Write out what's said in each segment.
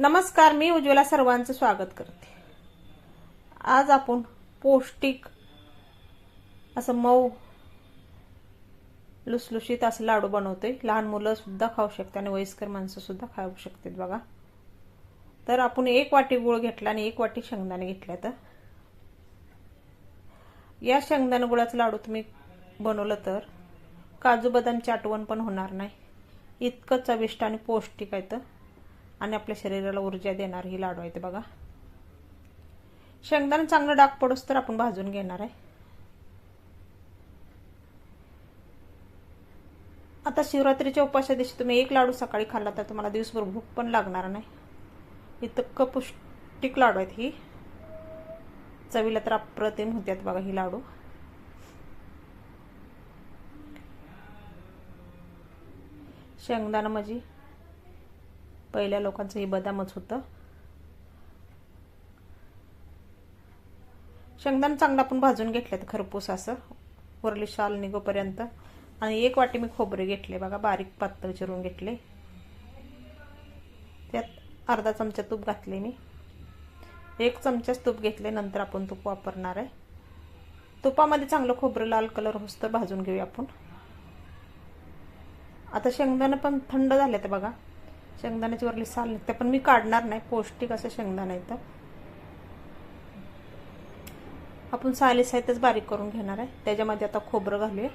नमस्कार, मी उज्ज्वला सर्वांचं स्वागत करते। आज आपण पौष्टिक असं मऊ लुसलुशीत असं लाडू बनवतोय। लहान मुलं सुद्धा खाऊ शकतात आणि वयस्कर माणसं सुद्धा खाऊ शकतात बघा। तर आपण 1 वाटी गूळ घेतला आणि 1 वाटी शेंगदाणे घेतले। तर या शेंगदाणे गुळाचा लाडू तुम्ही बनवलं तर काजू बदामची आठवण पण होणार नाही, इतकं चविष्ट आणि पौष्टिक आहे। तर आणि आपल्या शरीराला ऊर्जा देणार ही लाडू आहे। बघा, शेंगदाणे चांगलं डाग पडोस तर आपण भाजून घेणार आहे। आता शिवरात्रीच्या उपासा दिवशी तुम्ही 1 लाडू सकाळी खाल्ला तर तुम्हाला दिवसभर भूक पण लागणार नाही, इतकं पौष्टिक लाडू आहेत। ही चवीला तर अप्रतिम होत्यात बघा ही लाडू। शेंगदाणा म्हणजे पहिल्या लोकांचं हे बदामच होतं। शेंगदाणा चांगला आपण भाजून घेतले खरपूस असं वरली शाल निघोपर्यंत। आणि 1 वाटी मी खोबरे घेतले बघा, बारीक पातळ चिरून घेतले। त्यात अर्धा चमचा तूप घातले मी, 1 चमचाच तूप घेतले। नंतर आपण तूप वापरणार आहे। तुपामध्ये चांगलं खोबरं लाल कलर होस तर भाजून घेऊया आपण। आता शेंगदाणे पण थंड झाले तर बघा, शेंगदाण्याची वरली साल निघते पण मी काढणार नाही, पौष्टिक असं शेंगदाणा आहे। तर आपण साली सहितच बारीक करून घेणार आहे। त्याच्यामध्ये आता खोबरं घालूया,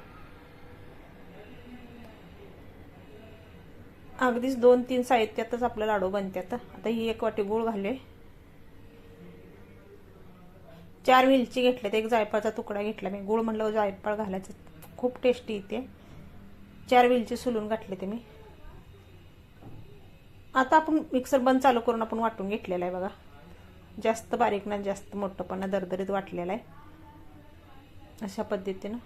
अगदीच 2-3 साहित्यातच आपला लाडू बनतात। आता ही 1 वाटी गूळ घालूया, 4 वेलची घेतल्यात, 1 जायफळाचा तुकडा घेतला मी। गूळ म्हणलं जायफळ घालायचं, खूप टेस्टी येते। 4 वेलची सोलून घातले ते मी। आता आपण मिक्सर बंद चालू करून आपण वाटून घेतलेला आहे बघा, जास्त बारीक नाही जास्त मोठं पण दरदरीत वाटलेला आहे। अशा पद्धतीनं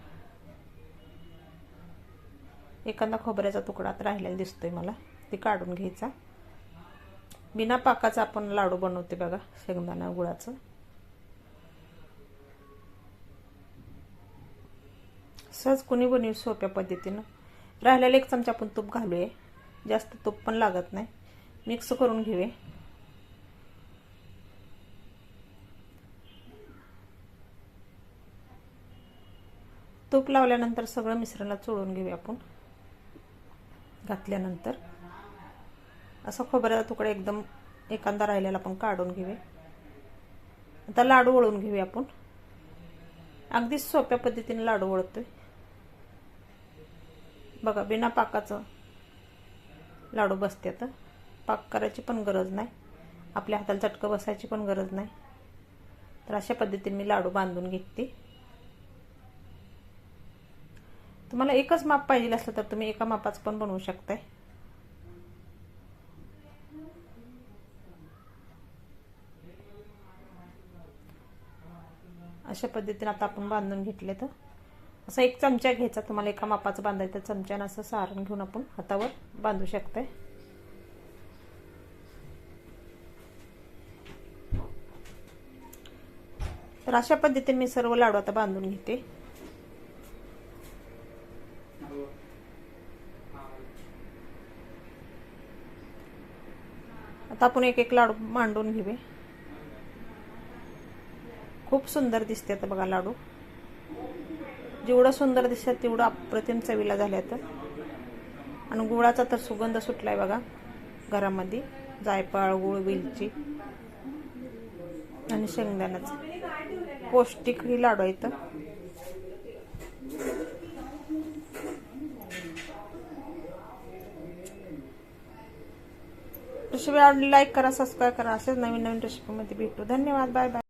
एखादा खोबऱ्याचा तुकडा राहिलेला दिसतोय मला, ते काढून घ्यायचा। बिना पाकाचा आपण लाडू बनवते बघा शेंगदाणा गुळाचं। सहज कोणी बनवू सोप्या पद्धतीनं। राहिलेला 1 चमचा आपण तूप घालूया, जास्त तूप पण लागत नाही। मिक्स करून घेऊया। तूप लावल्यानंतर सगळं मिश्रणाला चोळून घेऊया आपण। घातल्यानंतर असा खोबऱ्याचा तुकडा एकदम एखादा राहिलेला आपण काढून घेऊया। आता लाडू वळून घेऊया आपण, अगदी सोप्या पद्धतीने लाडू वळतोय बघा। बिना पाकाचं लाडू बसतात, पाक करायची पण गरज नाही, आपल्या हाताला चटकं बसायची पण गरज नाही। तर अशा पद्धतीने मी लाडू बांधून घेते। तुम्हाला एकच माप पाहिजे असलं तर तुम्ही एका मापाचं पण बनवू शकताय। अशा पद्धतीने आता आपण बांधून घेतले। तर असं 1 चमचा घ्यायचा, तुम्हाला एका मापाचं बांधायचं चमच्यानं असं सारण घेऊन आपण हातावर बांधू शकताय। तर अशा पद्धतीने मी सर्व लाडू आता बांधून घेते। आता आपण 1-1 लाडू मांडून घेऊया। खूप सुंदर दिसते आता बघा लाडू, जेवढं सुंदर दिसतात तेवढं अप्रतिम चवीला झाल्यात। आणि गुळाचा तर सुगंध सुटलाय बघा घरामध्ये, जायफळ गूळ वेलची आणि शेंगदाण्याचं पौष्टिक ही लाडू आहेत। रेसिपी आवडली लाईक करा, सबस्क्राईब करा। असेच नवीन रेसिपीमध्ये भेटू। धन्यवाद, बाय बाय।